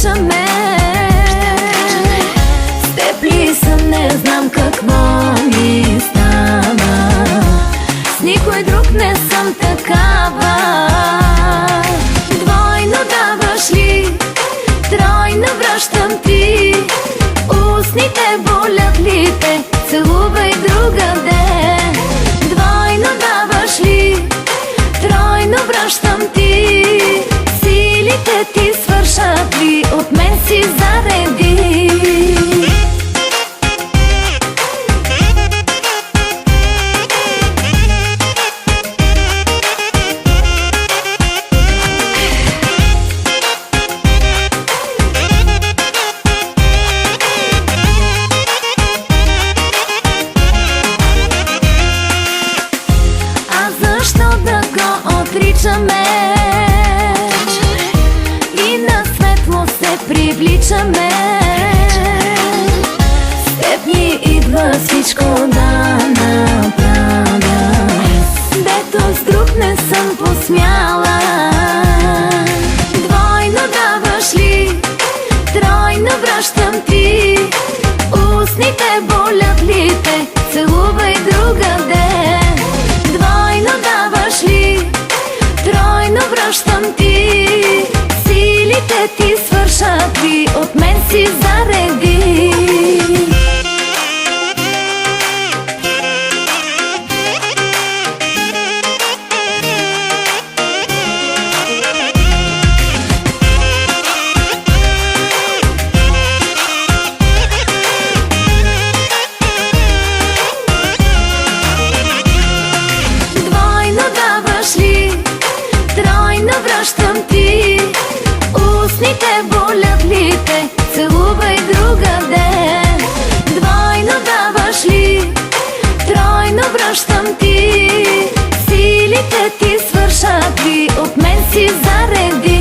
отричаме. С теб ли съм, не знам какво ми става. С никой друг не съм такава. Двойно даваш ли, тройно връщам ти. Устните болят ли те, целувай другаде. Двойно даваш ли, тройно връщам ти. Силите ти свършат ли, от мен си зареди. Защо да го отричаме и на светло се привличаме? С теб ни идва всичко да направя, дето с друг не съм посмяла. Двойно даваш ли, тройно връщам ти. Устните болят ли те, целувай другаде. Двойно даваш ли, тройно връщам ти. Силите ти свършат ли, от мен си зареди. Тройно връщам ти. Устните болят ли те, целувай другаде. Двойно даваш ли, тройно връщам ти. Силите ти свършат ли, от мен си зареди.